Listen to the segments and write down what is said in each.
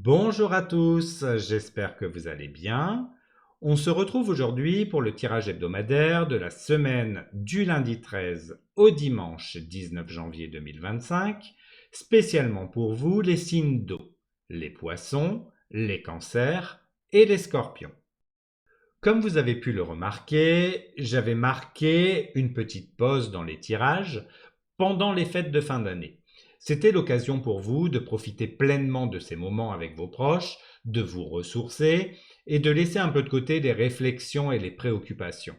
Bonjour à tous, j'espère que vous allez bien. On se retrouve aujourd'hui pour le tirage hebdomadaire de la semaine du lundi 13 au dimanche 19 janvier 2025, spécialement pour vous les signes d'eau, les poissons, les cancers et les scorpions. Comme vous avez pu le remarquer, j'avais marqué une petite pause dans les tirages pendant les fêtes de fin d'année. C'était l'occasion pour vous de profiter pleinement de ces moments avec vos proches, de vous ressourcer et de laisser un peu de côté les réflexions et les préoccupations.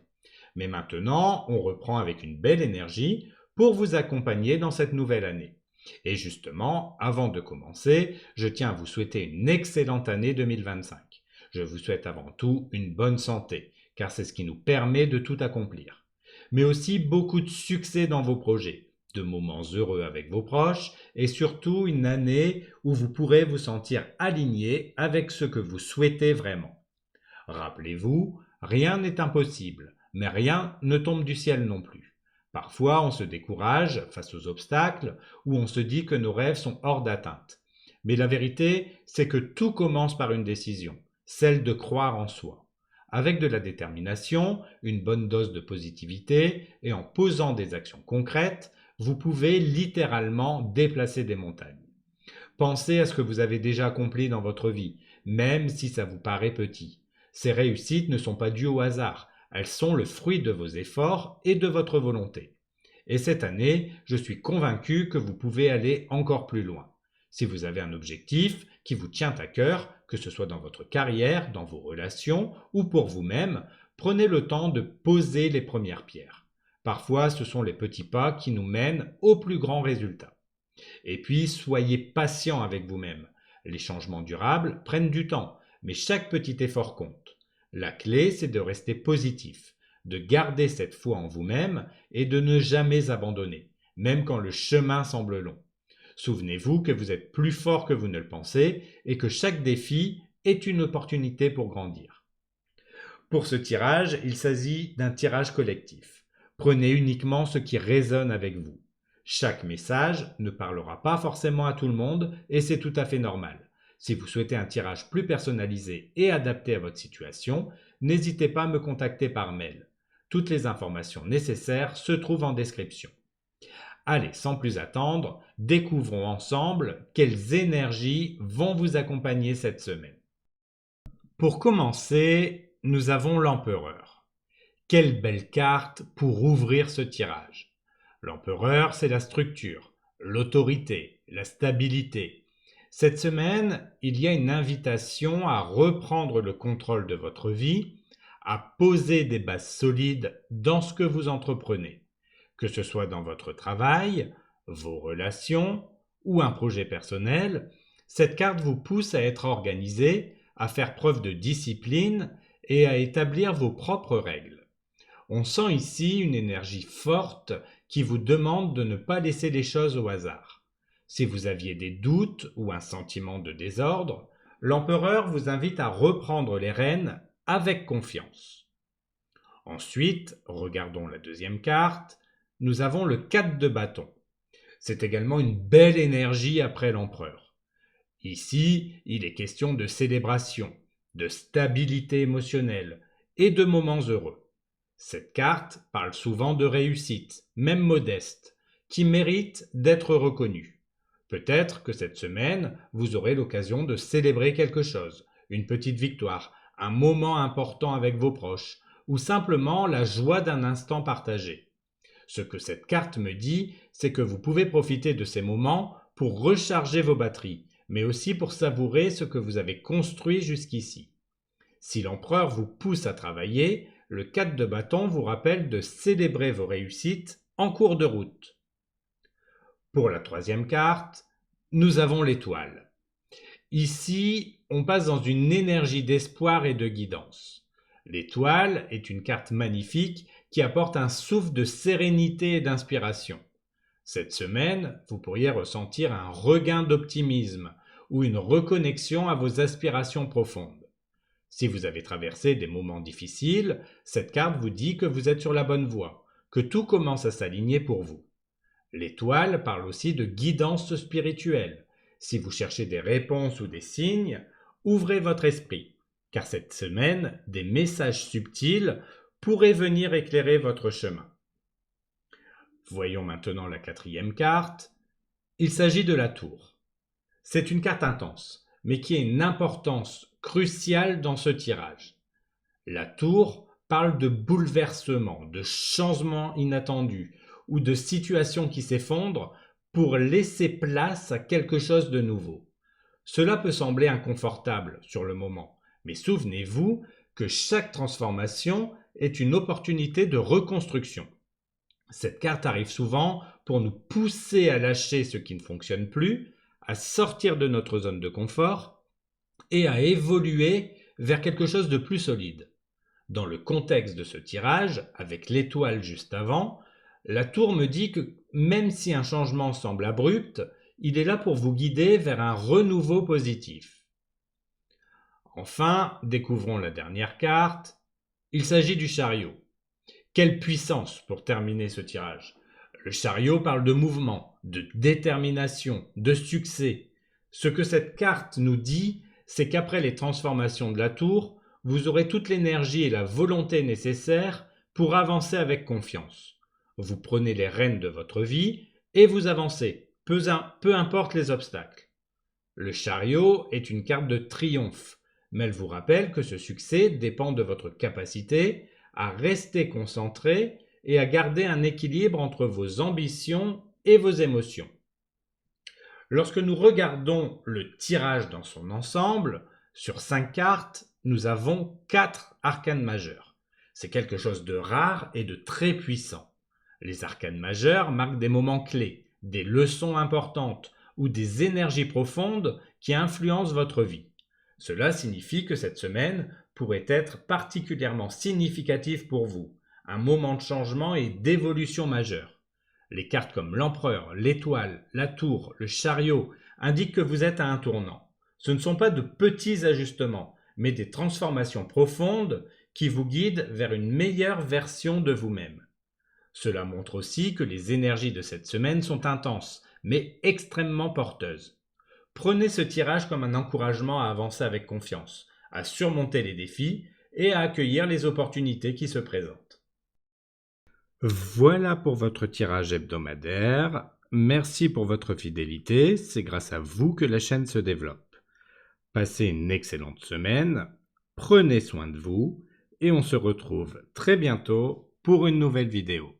Mais maintenant, on reprend avec une belle énergie pour vous accompagner dans cette nouvelle année. Et justement, avant de commencer, je tiens à vous souhaiter une excellente année 2025. Je vous souhaite avant tout une bonne santé, car c'est ce qui nous permet de tout accomplir. Mais aussi beaucoup de succès dans vos projets, de moments heureux avec vos proches et surtout une année où vous pourrez vous sentir aligné avec ce que vous souhaitez vraiment. Rappelez-vous, rien n'est impossible, mais rien ne tombe du ciel non plus. Parfois, on se décourage face aux obstacles ou on se dit que nos rêves sont hors d'atteinte. Mais la vérité, c'est que tout commence par une décision, celle de croire en soi. Avec de la détermination, une bonne dose de positivité et en posant des actions concrètes, vous pouvez littéralement déplacer des montagnes. Pensez à ce que vous avez déjà accompli dans votre vie, même si ça vous paraît petit. Ces réussites ne sont pas dues au hasard, elles sont le fruit de vos efforts et de votre volonté. Et cette année, je suis convaincu que vous pouvez aller encore plus loin. Si vous avez un objectif qui vous tient à cœur, que ce soit dans votre carrière, dans vos relations ou pour vous-même, prenez le temps de poser les premières pierres. Parfois, ce sont les petits pas qui nous mènent au plus grand résultat. Et puis, soyez patient avec vous-même. Les changements durables prennent du temps, mais chaque petit effort compte. La clé, c'est de rester positif, de garder cette foi en vous-même et de ne jamais abandonner, même quand le chemin semble long. Souvenez-vous que vous êtes plus fort que vous ne le pensez et que chaque défi est une opportunité pour grandir. Pour ce tirage, il s'agit d'un tirage collectif. Prenez uniquement ce qui résonne avec vous. Chaque message ne parlera pas forcément à tout le monde et c'est tout à fait normal. Si vous souhaitez un tirage plus personnalisé et adapté à votre situation, n'hésitez pas à me contacter par mail. Toutes les informations nécessaires se trouvent en description. Allez, sans plus attendre, découvrons ensemble quelles énergies vont vous accompagner cette semaine. Pour commencer, nous avons l'empereur. Quelle belle carte pour ouvrir ce tirage. L'empereur, c'est la structure, l'autorité, la stabilité. Cette semaine, il y a une invitation à reprendre le contrôle de votre vie, à poser des bases solides dans ce que vous entreprenez, que ce soit dans votre travail, vos relations ou un projet personnel. Cette carte vous pousse à être organisé, à faire preuve de discipline et à établir vos propres règles. On sent ici une énergie forte qui vous demande de ne pas laisser les choses au hasard. Si vous aviez des doutes ou un sentiment de désordre, l'empereur vous invite à reprendre les rênes avec confiance. Ensuite, regardons la deuxième carte, nous avons le 4 de bâton. C'est également une belle énergie après l'empereur. Ici, il est question de célébration, de stabilité émotionnelle et de moments heureux. Cette carte parle souvent de réussite, même modeste, qui mérite d'être reconnue. Peut-être que cette semaine, vous aurez l'occasion de célébrer quelque chose, une petite victoire, un moment important avec vos proches, ou simplement la joie d'un instant partagé. Ce que cette carte me dit, c'est que vous pouvez profiter de ces moments pour recharger vos batteries, mais aussi pour savourer ce que vous avez construit jusqu'ici. Si l'empereur vous pousse à travailler, le 4 de bâton vous rappelle de célébrer vos réussites en cours de route. Pour la troisième carte, nous avons l'étoile. Ici, on passe dans une énergie d'espoir et de guidance. L'étoile est une carte magnifique qui apporte un souffle de sérénité et d'inspiration. Cette semaine, vous pourriez ressentir un regain d'optimisme ou une reconnexion à vos aspirations profondes. Si vous avez traversé des moments difficiles, cette carte vous dit que vous êtes sur la bonne voie, que tout commence à s'aligner pour vous. L'étoile parle aussi de guidance spirituelle. Si vous cherchez des réponses ou des signes, ouvrez votre esprit, car cette semaine, des messages subtils pourraient venir éclairer votre chemin. Voyons maintenant la quatrième carte. Il s'agit de la tour. C'est une carte intense, mais qui a une importance cruciale dans ce tirage. La tour parle de bouleversement, de changements inattendus ou de situations qui s'effondrent pour laisser place à quelque chose de nouveau. Cela peut sembler inconfortable sur le moment, mais souvenez-vous que chaque transformation est une opportunité de reconstruction. Cette carte arrive souvent pour nous pousser à lâcher ce qui ne fonctionne plus, à sortir de notre zone de confort et à évoluer vers quelque chose de plus solide. Dans le contexte de ce tirage, avec l'étoile juste avant, la tour me dit que même si un changement semble abrupt, il est là pour vous guider vers un renouveau positif. Enfin, découvrons la dernière carte. Il s'agit du chariot. Quelle puissance pour terminer ce tirage! Le chariot parle de mouvement, de détermination, de succès. Ce que cette carte nous dit, c'est qu'après les transformations de la tour, vous aurez toute l'énergie et la volonté nécessaires pour avancer avec confiance. Vous prenez les rênes de votre vie et vous avancez, peu importe les obstacles. Le chariot est une carte de triomphe, mais elle vous rappelle que ce succès dépend de votre capacité à rester concentré et à garder un équilibre entre vos ambitions et vos émotions. Lorsque nous regardons le tirage dans son ensemble, sur 5 cartes, nous avons 4 arcanes majeures. C'est quelque chose de rare et de très puissant. Les arcanes majeures marquent des moments clés, des leçons importantes ou des énergies profondes qui influencent votre vie. Cela signifie que cette semaine pourrait être particulièrement significative pour vous, un moment de changement et d'évolution majeure. Les cartes comme l'empereur, l'étoile, la tour, le chariot indiquent que vous êtes à un tournant. Ce ne sont pas de petits ajustements, mais des transformations profondes qui vous guident vers une meilleure version de vous-même. Cela montre aussi que les énergies de cette semaine sont intenses, mais extrêmement porteuses. Prenez ce tirage comme un encouragement à avancer avec confiance, à surmonter les défis et à accueillir les opportunités qui se présentent. Voilà pour votre tirage hebdomadaire. Merci pour votre fidélité, c'est grâce à vous que la chaîne se développe. Passez une excellente semaine, prenez soin de vous et on se retrouve très bientôt pour une nouvelle vidéo.